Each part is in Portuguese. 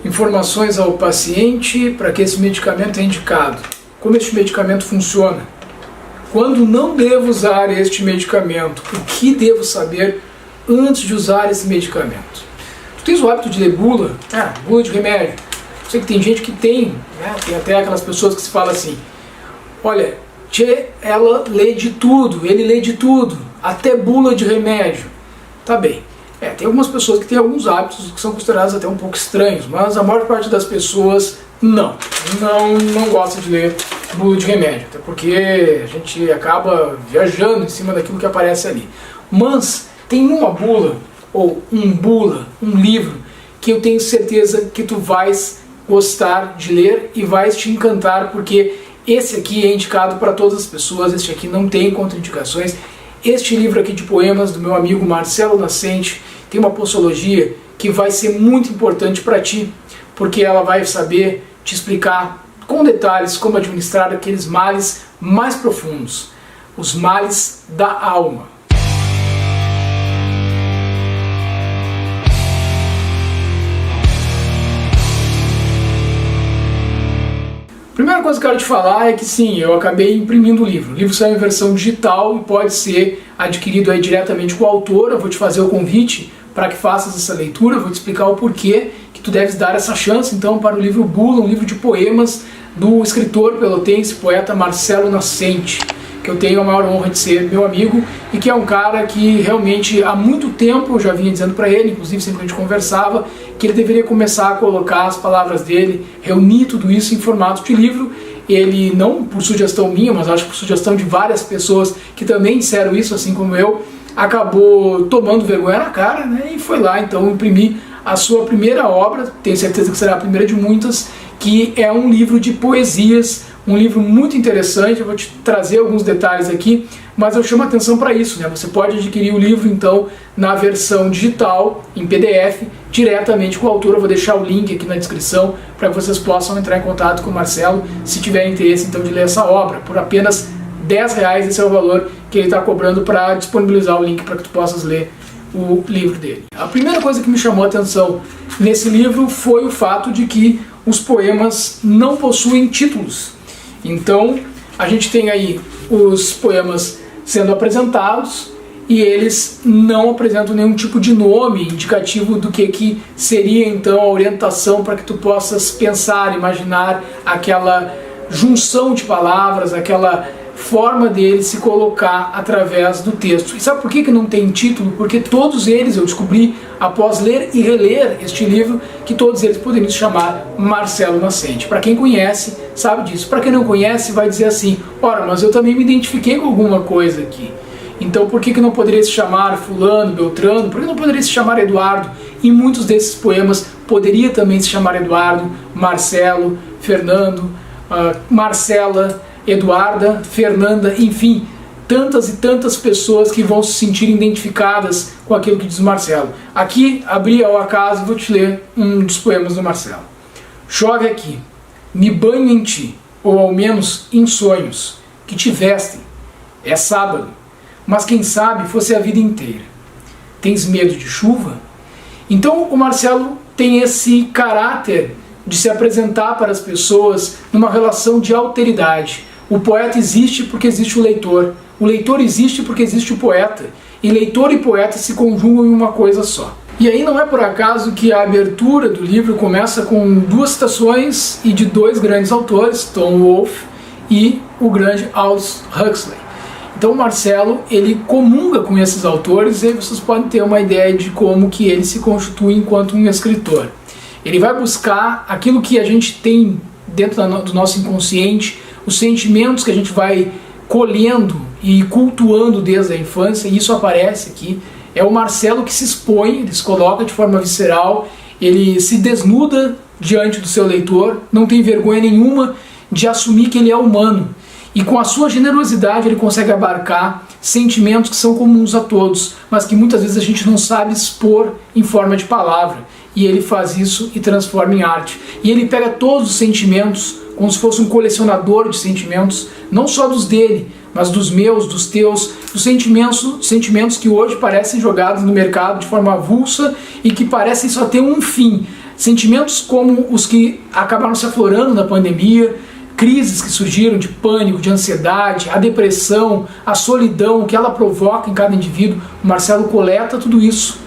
informações ao paciente para que esse medicamento é indicado, como este medicamento funciona, quando não devo usar este medicamento, o que devo saber antes de usar esse medicamento. Tu tens o hábito de ler bula? Bula de remédio. Eu sei que tem gente que tem, né? Tem até aquelas pessoas que se falam assim, olha, ela lê de tudo, ele lê de tudo, até bula de remédio. Tá bem. Tem algumas pessoas que têm alguns hábitos que são considerados até um pouco estranhos, mas a maior parte das pessoas não gosta de ler bula de remédio, até porque a gente acaba viajando em cima daquilo que aparece ali. Mas tem uma bula, ou um livro, que eu tenho certeza que tu vais gostar de ler e vais te encantar, porque esse aqui é indicado para todas as pessoas, este aqui não tem contraindicações. Este livro aqui de poemas do meu amigo Marcelo Nascente tem uma posologia que vai ser muito importante para ti, porque ela vai saber te explicar com detalhes como administrar aqueles males mais profundos, os males da alma. Primeira coisa que eu quero te falar é que sim, eu acabei imprimindo o livro. O livro saiu em versão digital e pode ser adquirido aí diretamente com o autor. Eu vou te fazer o convite para que faças essa leitura, eu vou te explicar o porquê que tu deves dar essa chance então para o livro Bula, um livro de poemas do escritor pelotense, poeta Marcelo Nascente, que eu tenho a maior honra de ser meu amigo e que é um cara que realmente há muito tempo eu já vinha dizendo para ele, inclusive sempre que a gente conversava, que ele deveria começar a colocar as palavras dele, reunir tudo isso em formato de livro. Ele, não por sugestão minha, mas acho que por sugestão de várias pessoas que também disseram isso, assim como eu, acabou tomando vergonha na cara, né, e foi lá então imprimir a sua primeira obra, tenho certeza que será a primeira de muitas, que é um livro de poesias, um livro muito interessante. Eu vou te trazer alguns detalhes aqui, mas eu chamo a atenção para isso, né? Você pode adquirir o livro então na versão digital, em PDF, diretamente com o autor. Eu vou deixar o link aqui na descrição para que vocês possam entrar em contato com o Marcelo, se tiver interesse então de ler essa obra, por apenas R$10, esse é o valor que ele está cobrando para disponibilizar o link para que tu possas ler o livro dele. A primeira coisa que me chamou a atenção nesse livro foi o fato de que os poemas não possuem títulos. Então a gente tem aí os poemas sendo apresentados e eles não apresentam nenhum tipo de nome indicativo do que seria então a orientação para que tu possas pensar, imaginar aquela junção de palavras, aquela forma dele se colocar através do texto. E sabe por que não tem título? Porque todos eles, eu descobri após ler e reler este livro, que todos eles poderiam se chamar Marcelo Nascente. Para quem conhece, sabe disso. Para quem não conhece, vai dizer assim, ora, mas eu também me identifiquei com alguma coisa aqui. Então por que não poderia se chamar fulano, beltrano? Por que não poderia se chamar Eduardo? Em muitos desses poemas poderia também se chamar Eduardo, Marcelo, Fernando, Marcela, Eduarda, Fernanda, enfim, tantas e tantas pessoas que vão se sentir identificadas com aquilo que diz Marcelo. Aqui, abri ao acaso, vou te ler um dos poemas do Marcelo. Chove aqui, me banho em ti, ou ao menos em sonhos, que te vestem. É sábado, mas quem sabe fosse a vida inteira. Tens medo de chuva? Então o Marcelo tem esse caráter de se apresentar para as pessoas numa relação de alteridade. O poeta existe porque existe o leitor existe porque existe o poeta, e leitor e poeta se conjugam em uma coisa só. E aí não é por acaso que a abertura do livro começa com duas citações e de dois grandes autores, Tom Wolfe e o grande Aldous Huxley. Então o Marcelo, ele comunga com esses autores, e aí vocês podem ter uma ideia de como que ele se constitui enquanto um escritor. Ele vai buscar aquilo que a gente tem dentro do nosso inconsciente, os sentimentos que a gente vai colhendo e cultuando desde a infância, e isso aparece aqui. É o Marcelo que se expõe, ele se coloca de forma visceral, ele se desnuda diante do seu leitor, não tem vergonha nenhuma de assumir que ele é humano. E com a sua generosidade ele consegue abarcar sentimentos que são comuns a todos, mas que muitas vezes a gente não sabe expor em forma de palavra. E ele faz isso e transforma em arte. E ele pega todos os sentimentos, como se fosse um colecionador de sentimentos, não só dos dele, mas dos meus, dos teus, dos sentimentos que hoje parecem jogados no mercado de forma avulsa e que parecem só ter um fim. Sentimentos como os que acabaram se aflorando na pandemia, crises que surgiram de pânico, de ansiedade, a depressão, a solidão que ela provoca em cada indivíduo. O Marcelo coleta tudo isso,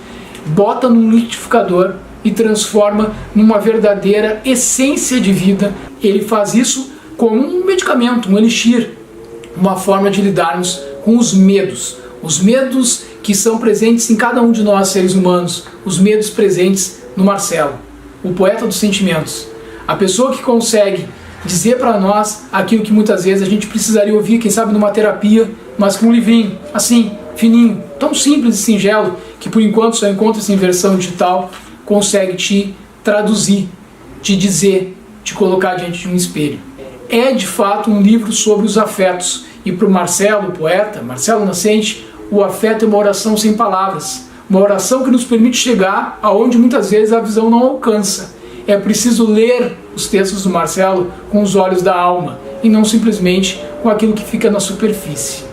bota num liquidificador e transforma numa verdadeira essência de vida. Ele faz isso como um medicamento, um elixir, uma forma de lidarmos com os medos que são presentes em cada um de nós seres humanos, os medos presentes no Marcelo, o poeta dos sentimentos, a pessoa que consegue dizer para nós aquilo que muitas vezes a gente precisaria ouvir, quem sabe numa terapia, mas com um livrinho, assim, fininho, tão simples e singelo, que por enquanto só encontra-se em versão digital, consegue te traduzir, te dizer, te colocar diante de um espelho. É de fato um livro sobre os afetos, e para o Marcelo, o poeta, Marcelo Nascente, o afeto é uma oração sem palavras, uma oração que nos permite chegar aonde muitas vezes a visão não alcança. É preciso ler os textos do Marcelo com os olhos da alma e não simplesmente com aquilo que fica na superfície.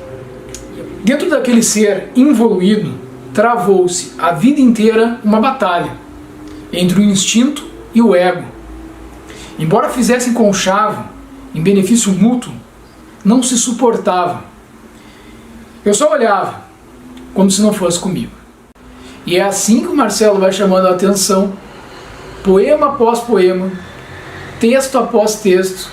Dentro daquele ser involuído, travou-se a vida inteira uma batalha entre o instinto e o ego. Embora fizessem conchavo em benefício mútuo, não se suportavam. Eu só olhava, como se não fosse comigo. E é assim que o Marcelo vai chamando a atenção, poema após poema, texto após texto,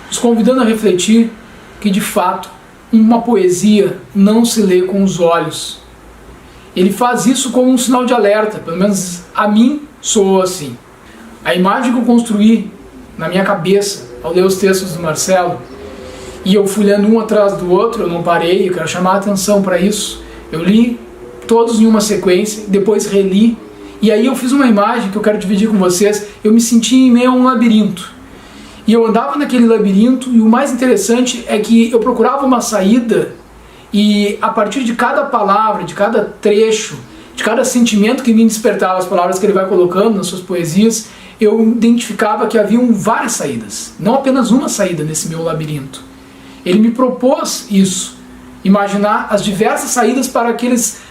nos convidando a refletir que, de fato, uma poesia não se lê com os olhos. Ele faz isso como um sinal de alerta, pelo menos a mim soou assim. A imagem que eu construí na minha cabeça ao ler os textos do Marcelo, e eu fui lendo um atrás do outro, eu não parei, eu quero chamar a atenção para isso. Eu li todos em uma sequência, depois reli, e aí eu fiz uma imagem que eu quero dividir com vocês. Eu me senti em meio a um labirinto. E eu andava naquele labirinto, e o mais interessante é que eu procurava uma saída, e a partir de cada palavra, de cada trecho, de cada sentimento que me despertava, as palavras que ele vai colocando nas suas poesias, eu identificava que haviam várias saídas, não apenas uma saída nesse meu labirinto. Ele me propôs isso, imaginar as diversas saídas para aqueles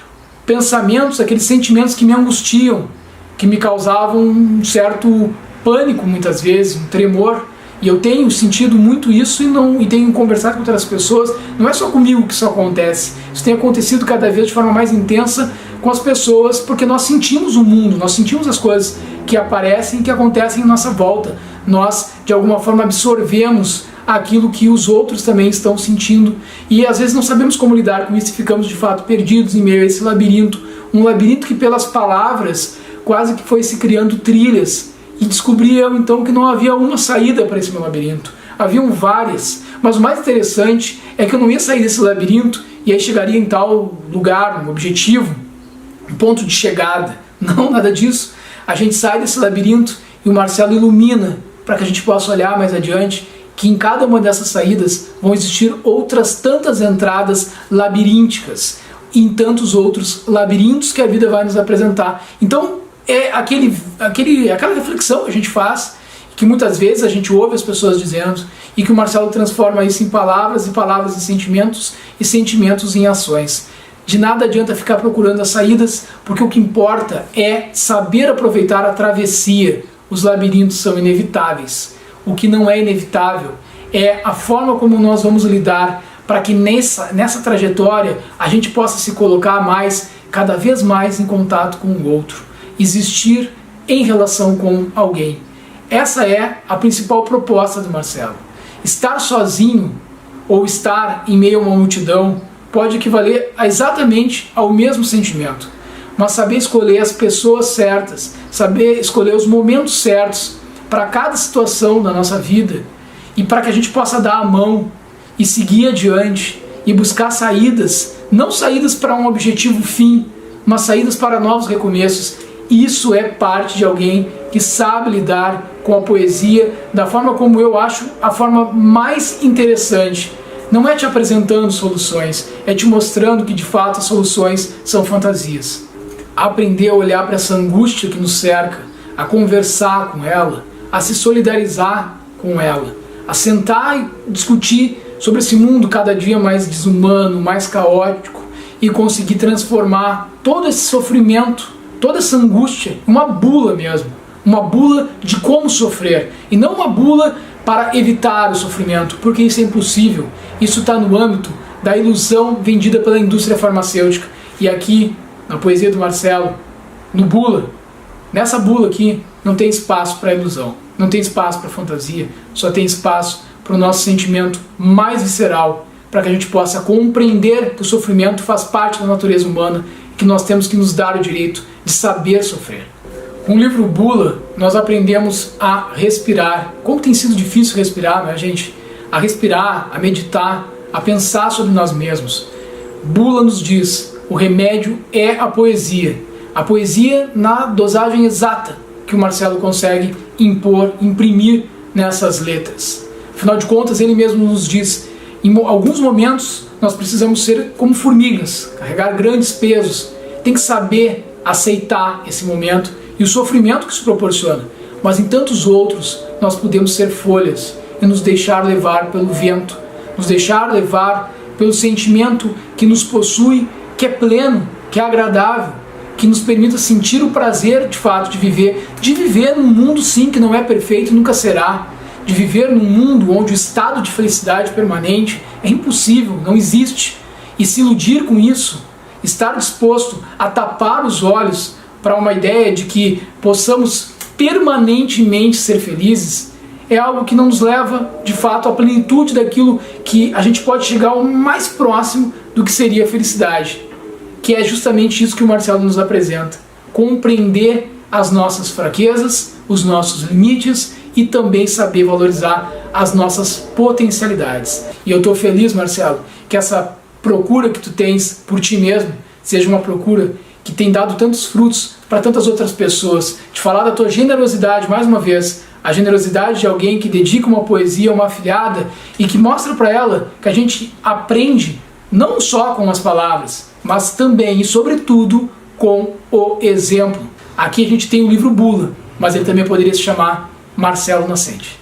pensamentos, aqueles sentimentos que me angustiam, que me causavam um certo pânico muitas vezes, um tremor. E eu tenho sentido muito isso e tenho conversado com outras pessoas. Não é só comigo que isso acontece. Isso tem acontecido cada vez de forma mais intensa com as pessoas, porque nós sentimos o mundo, nós sentimos as coisas que aparecem e que acontecem em nossa volta. Nós, de alguma forma, absorvemos aquilo que os outros também estão sentindo, e às vezes não sabemos como lidar com isso e ficamos de fato perdidos em meio a esse labirinto, um labirinto que pelas palavras quase que foi se criando trilhas, e descobri eu então que não havia uma saída para esse meu labirinto, haviam várias, mas o mais interessante é que eu não ia sair desse labirinto e aí chegaria em tal lugar, um objetivo, um ponto de chegada. Não, nada disso. A gente sai desse labirinto e o Marcelo ilumina para que a gente possa olhar mais adiante que em cada uma dessas saídas vão existir outras tantas entradas labirínticas, e em tantos outros labirintos que a vida vai nos apresentar. Então é aquela reflexão que a gente faz, que muitas vezes a gente ouve as pessoas dizendo, e que o Marcelo transforma isso em palavras, e palavras em sentimentos, e sentimentos em ações. De nada adianta ficar procurando as saídas, porque o que importa é saber aproveitar a travessia. Os labirintos são inevitáveis. O que não é inevitável é a forma como nós vamos lidar para que nessa trajetória a gente possa se colocar cada vez mais em contato com o outro, existir em relação com alguém. Essa é a principal proposta do Marcelo. Estar sozinho ou estar em meio a uma multidão pode equivaler exatamente ao mesmo sentimento, mas saber escolher as pessoas certas, saber escolher os momentos certos para cada situação da nossa vida, e para que a gente possa dar a mão e seguir adiante e buscar saídas, não saídas para um objetivo fim, mas saídas para novos recomeços. Isso é parte de alguém que sabe lidar com a poesia da forma como eu acho a forma mais interessante. Não é te apresentando soluções, é te mostrando que de fato as soluções são fantasias. Aprender a olhar para essa angústia que nos cerca, a conversar com ela, a se solidarizar com ela, a sentar e discutir sobre esse mundo cada dia mais desumano, mais caótico, e conseguir transformar todo esse sofrimento, toda essa angústia, em uma bula mesmo. Uma bula de como sofrer, e não uma bula para evitar o sofrimento, porque isso é impossível. Isso está no âmbito da ilusão vendida pela indústria farmacêutica. E aqui, na poesia do Marcelo, no bula, nessa bula aqui, não tem espaço para ilusão, não tem espaço para fantasia, só tem espaço para o nosso sentimento mais visceral, para que a gente possa compreender que o sofrimento faz parte da natureza humana e que nós temos que nos dar o direito de saber sofrer. Com o livro Bula, nós aprendemos a respirar. Como tem sido difícil respirar, né, gente? A respirar, a meditar, a pensar sobre nós mesmos. Bula nos diz, o remédio é a poesia. A poesia na dosagem exata que o Marcelo consegue impor, imprimir nessas letras. Afinal de contas, ele mesmo nos diz, em alguns momentos nós precisamos ser como formigas, carregar grandes pesos. Tem que saber aceitar esse momento e o sofrimento que isso proporciona, mas em tantos outros nós podemos ser folhas e nos deixar levar pelo vento, nos deixar levar pelo sentimento que nos possui, que é pleno, que é agradável, que nos permita sentir o prazer de fato de viver num mundo sim que não é perfeito e nunca será, de viver num mundo onde o estado de felicidade permanente é impossível, não existe, e se iludir com isso, estar disposto a tapar os olhos para uma ideia de que possamos permanentemente ser felizes, é algo que não nos leva, de fato, à plenitude daquilo que a gente pode chegar ao mais próximo do que seria a felicidade, que é justamente isso que o Marcelo nos apresenta. Compreender as nossas fraquezas, os nossos limites e também saber valorizar as nossas potencialidades. E eu estou feliz, Marcelo, que essa procura que tu tens por ti mesmo seja uma procura que tem dado tantos frutos para tantas outras pessoas. De falar da tua generosidade, mais uma vez, a generosidade de alguém que dedica uma poesia a uma afilhada e que mostra para ela que a gente aprende não só com as palavras, mas também e sobretudo com o exemplo. Aqui a gente tem o livro Bula, mas ele também poderia se chamar Marcelo Nascente.